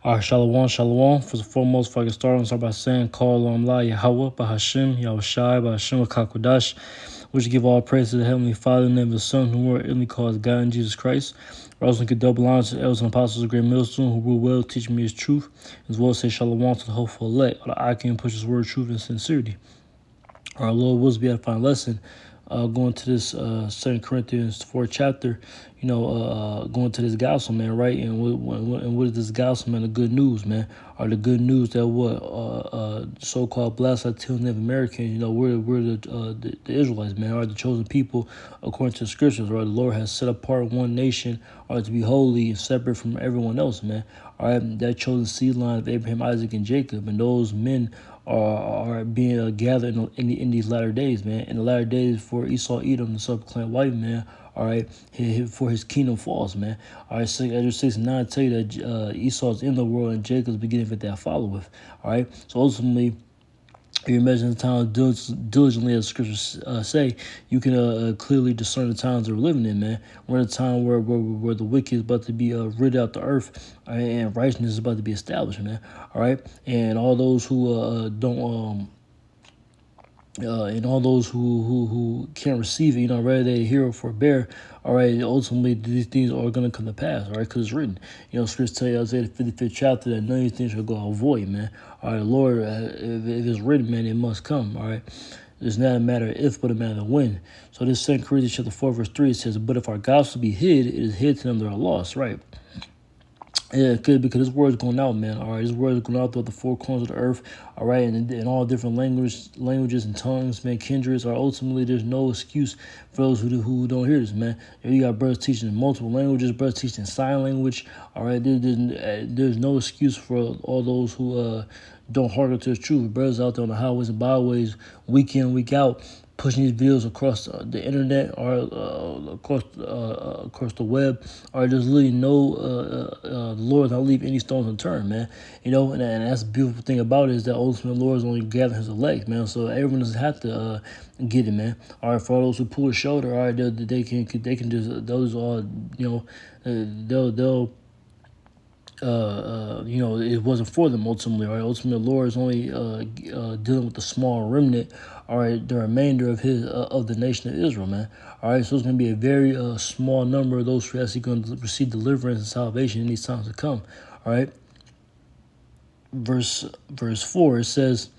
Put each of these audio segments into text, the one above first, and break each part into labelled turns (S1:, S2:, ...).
S1: Shalom, shalom. First and foremost, if I can start by saying, call on La Yahweh, Bahashim, Yahushai, Bahashim, Kakodash, which give all praise to the Heavenly Father, in the name of the Son, who were inly called God in Jesus Christ. I also give double honor to the elders and apostles of Great Millstone, who rule well, teach me his truth, as well as say shalom to the hopeful elect, or the I can push his word, truth, and sincerity. Our Lord wills be edifying lesson. Going to this 2 Corinthians 4th chapter, going to this gospel, man, right? And what is this gospel, man? The good news, man. Are the good news that so-called blessed Latino Native Americans, we're the Israelites, man, are the chosen people according to the scriptures, right? The Lord has set apart one nation, to be holy and separate from everyone else, man. All right, that chosen seed line of Abraham, Isaac, and Jacob, and those men are being gathered in these latter days, man. In the latter days, for Esau, Edom, the self-proclaimed white man, all right, for his kingdom falls, man. All right, so Ezra 6 and 9 tell you that Esau's in the world and Jacob's beginning with that followeth. All right, so ultimately, if you measure the time diligently, as scriptures say, you can clearly discern the times that we're living in, man. We're in a time where the wicked is about to be rid out the earth, and righteousness is about to be established, man. All right, and all those who don't and all those who can't receive it, rather they hear or forbear, all right, ultimately these things are going to come to pass, all right, because it's written. Scripture tell you, Isaiah the 55th chapter, that none of these things shall go void, man. All right, Lord, if it's written, man, it must come, all right. It's not a matter of if, but a matter of when. So this 2 Corinthians chapter 4, verse 3, it says, but if our gospel be hid, it is hid to them that are lost, right? Yeah, it could, because this word is going out, man. All right, this word is going out throughout the four corners of the earth. All right, and in all different languages and tongues, man, kindreds. Are ultimately, there's no excuse for those who don't hear this, man. You got brothers teaching in multiple languages, brothers teaching sign language. All right, there's no excuse for all those who don't hearken to the truth. Brothers out there on the highways and byways, week in, week out, pushing these videos across the internet or across the web, or there's really no the Lord not leave any stones unturned, man. And that's the beautiful thing about it, is that ultimately the Lord is only gathering his elect, man. So everyone doesn't have to get it, man. All right, for all those who pull the shoulder, all right, they can just, those are they'll it wasn't for them ultimately, right? Ultimately, the Lord is only dealing with the small remnant, all right, the remainder of his of the nation of Israel, man. All right, so it's going to be a very small number of those who are actually going to receive deliverance and salvation in these times to come. All right, verse 4, it says,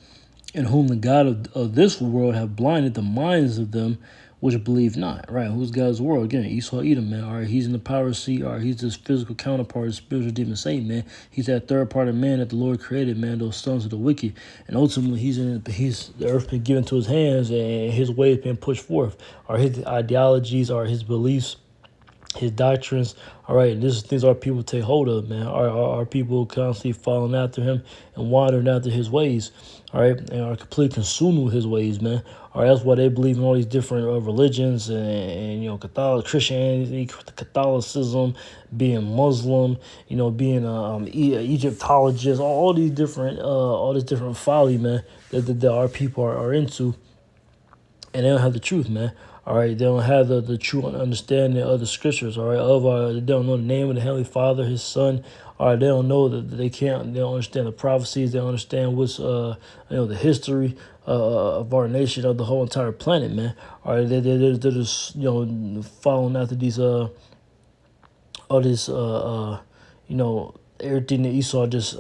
S1: in whom the God of this world have blinded the minds of them which believe not, right? Who's God's world? Again, Esau, Edom, man. All right, he's in the power seat. All right, he's this physical counterpart of spiritual demon Satan, man. He's that third part of man that the Lord created, man. Those sons of the wicked, and ultimately, the earth been given to his hands, and his way has been pushed forth. Or his ideologies, or his beliefs, his doctrines, all right, and this is things our people take hold of, man. Our people constantly following after him and wandering after his ways, all right, and are completely consumed with his ways, man. All right, that's why they believe in all these different religions and Catholic Christianity, Catholicism, being Muslim, being Egyptologist, all these different all this different folly, man, that our people are into. And they don't have the truth, man. All right, they don't have the true understanding of the scriptures. All right, they don't know the name of the Heavenly Father, His Son. All right, they don't know that they don't understand the prophecies. They don't understand what's the history of our nation, of the whole entire planet, man. All right, they're just following after these all this everything that Esau just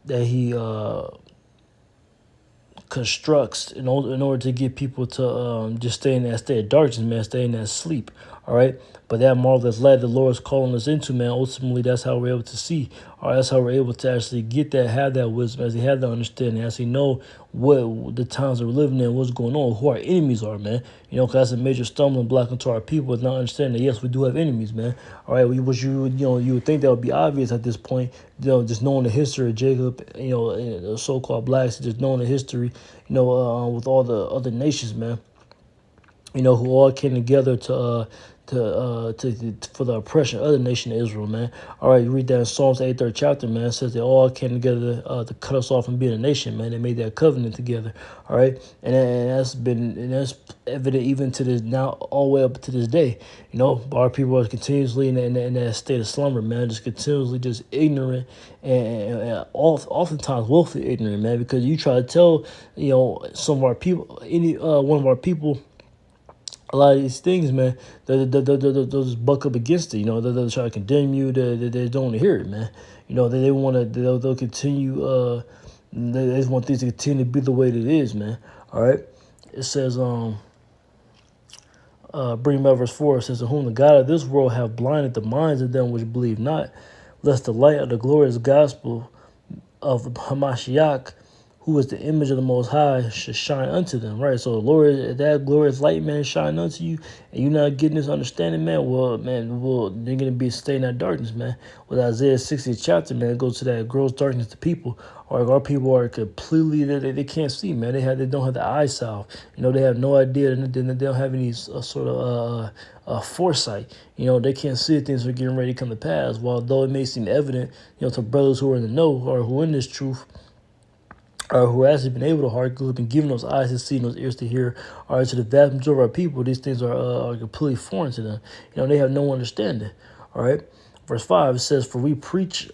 S1: that he constructs in order to get people to just stay in that state of darkness, man, stay in that sleep, all right? But that marvelous light the Lord is calling us into, man, ultimately that's how we're able to see, or that's how we're able to actually get that, have that wisdom, as we have that understanding, as we know what the times that we're living in, what's going on, who our enemies are, man. Because that's a major stumbling block into our people, is not understanding that, yes, we do have enemies, man. All right, which you would think that would be obvious at this point, just knowing the history of Jacob, the so-called blacks, just knowing the history, with all the other nations, man. Who all came together to for the oppression of the nation of Israel, man. All right, you read that in Psalms 83rd chapter, man. It says they all came together to cut us off from being a nation, man. They made that covenant together. All right, and that's evident even to this now, all the way up to this day. You know, our people are continuously in that state of slumber, man. Just continuously just ignorant and oftentimes willfully ignorant, man. Because you try to tell, some of our people, one of our people, a lot of these things, man, they'll just buck up against it. They'll try to condemn you. They don't want to hear it, man. They want to. They'll continue. They just want things to continue to be the way that it is, man. All right. It says, bring up verse 4. It says, "To whom the God of this world have blinded the minds of them which believe not, lest the light of the glorious gospel of Hamashiach, who is the image of the Most High, should shine unto them." Right. So the Lord, that glorious light, man, shine unto you, and you're not getting this understanding, man. Well, they're gonna be staying in that darkness, man. With Isaiah 60th chapter, man, it goes to that gross darkness to people. Or our people are completely they can't see, man. They don't have the eye salve. They have no idea. They don't have any sort of foresight. They can't see things are getting ready to come to pass. While though it may seem evident, to brothers who are in the know or who are in this truth, or who has been able to hearken, who have been given those eyes to see and those ears to hear, or to the vast majority of our people, these things are completely foreign to them. They have no understanding. All right. Verse 5, it says, "For we preach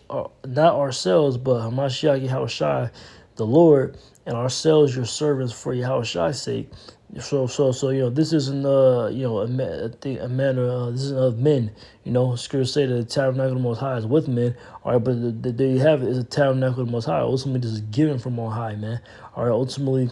S1: not ourselves, but Hamashiach Yahushai, the Lord, and ourselves your servants for Yahushai's sake." So, this isn't, a matter, this isn't of men. Scripture say that the tabernacle of the Most High is with men. All right, but there you have it. It's a tabernacle of the Most High. Ultimately, this is given from on high, man. All right, ultimately,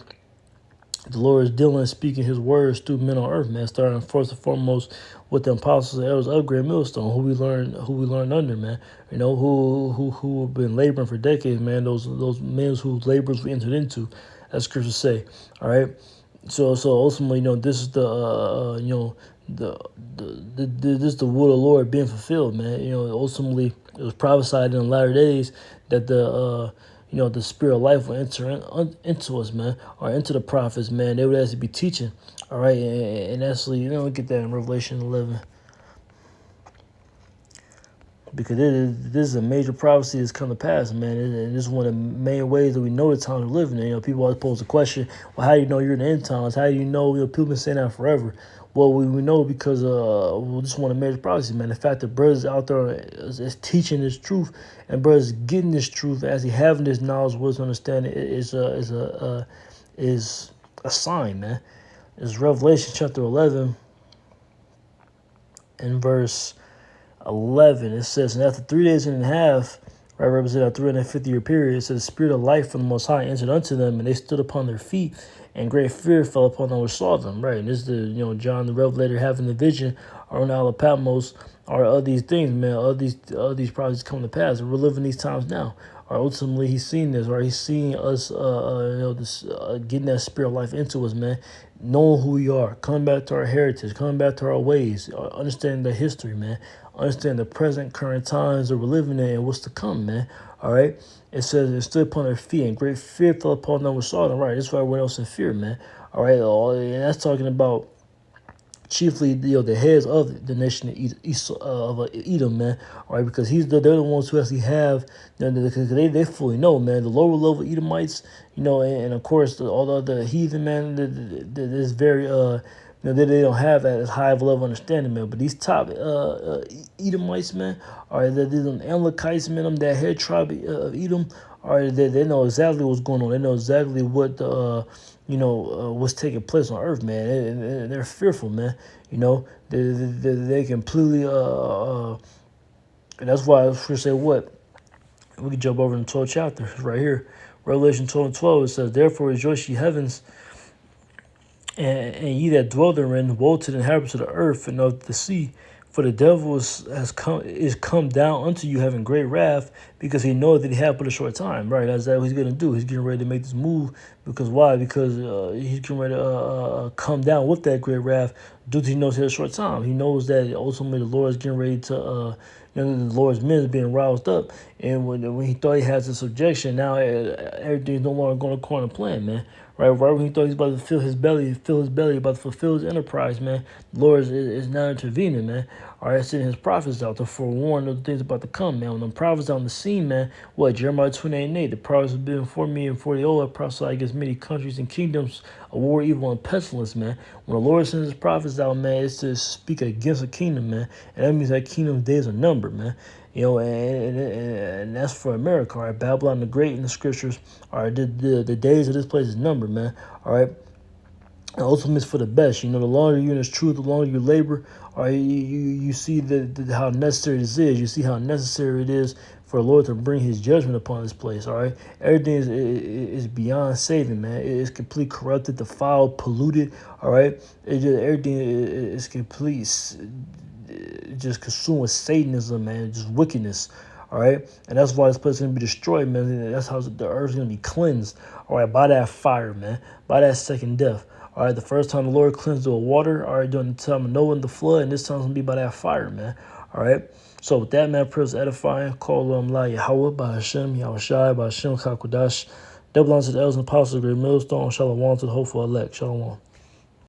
S1: the Lord is dealing and speaking his words through men on earth, man, starting first and foremost with the apostles and elders of Great Millstone, who we learned under, man. Who have been laboring for decades, man. Those men whose labors we entered into, as scriptures say. All right. So ultimately, this is this is the will of the Lord being fulfilled, man. Ultimately, it was prophesied in the latter days that the spirit of life will enter into us, man, or into the prophets, man. They would actually be teaching, all right, and actually, we get that in Revelation 11. Because this is a major prophecy that's come to pass, man. And this is one of the main ways that we know the times we're living in. People always pose the question, well, how do you know you're in the end times? How do you know, people been saying that forever? Well, we know because this is one of the major prophecies, man. The fact that brothers out there is teaching this truth, and brothers getting this truth, as he having this knowledge, wisdom, understanding, is a sign, man. It's Revelation chapter 11 and verse 11. It says, "And after 3 days and a half," right, represent a 350-year period, it says, "The spirit of life from the Most High entered unto them, and they stood upon their feet, and great fear fell upon them which saw them." Right, and this is the John the Revelator having the vision, or on Isle of Patmos, or of these things, man. All these prophecies come to pass, and we're living these times now. Or ultimately, he's seen this, or he's seeing us, getting that spirit of life into us, man. Knowing who we are, coming back to our heritage, coming back to our ways, understanding the history, man. Understand the present, current times that we're living in and what's to come, man. All right. It says they stood upon their feet, and great fear fell upon them which saw them. Right. That's why everyone else in fear, man. All right. And that's talking about chiefly, the heads of the nation of Edom, man. All right, because they're the ones who actually have, because they fully know, man. The lower level Edomites, and of course all the other heathen, man. There's very they don't have that as high of a level of understanding, man. But these top Edomites, man, all right, these Amalekites, man, that head tribe of Edom, all right, they know exactly what's going on. They know exactly what what's taking place on earth, man, and they're fearful, man. They completely and that's why I was going to say what we can jump over in the 12th chapter right here, Revelation 12 and 12. It says, "Therefore rejoice, ye heavens, and ye that dwell therein. Woe to the inhabitants of the earth and of the sea, for the devil is come down unto you, having great wrath, because he knoweth that he hath but a short time." Right, that's what he's going to do. He's getting ready to make this move. Because why? Because he's getting ready to come down with that great wrath, due to he knows he has a short time. He knows that ultimately the Lord is getting ready to, the Lord's men is being roused up. And when he thought he has a subjection, now everything's no longer going according to plan, man. Right when he thought he's about to fill his belly, about to fulfill his enterprise, man, the Lord is now intervening, man. All right, sending his prophets out to forewarn of the things about to come, man. When them prophets on the scene, man, what, Jeremiah 28:8, the prophets have been before me and for the old, I prophesy against many countries and kingdoms, a war, evil, and pestilence, man. When the Lord sends his prophets out, man, it's to speak against a kingdom, man. And that means that kingdom's days are numbered, man. You know, and that's for America, all right? Babylon the Great in the scriptures, all right? The days of this place is numbered, man, all right? And ultimately, it's for the best. You know, the longer you're in this truth, the longer you labor, all right, you see how necessary this is. You see how necessary it is for the Lord to bring his judgment upon this place, all right? Everything is beyond saving, man. It's complete corrupted, defiled, polluted, all right? Everything is complete, just consumed with Satanism, man, just wickedness. All right, and that's why this place is gonna be destroyed, man. That's how the earth's gonna be cleansed. All right, by that fire, man, by that second death. All right, the first time the Lord cleansed the water, all right, during the time of Noah and the flood, and this time's gonna be by that fire, man. All right. So with that, man, prayer is edifying. Call La Yahweh by Hashem, Yahushai by Hashem Kakudash. Double honor to the elders and apostles of the great millstone. Shalom to the hopeful elect. Shalom.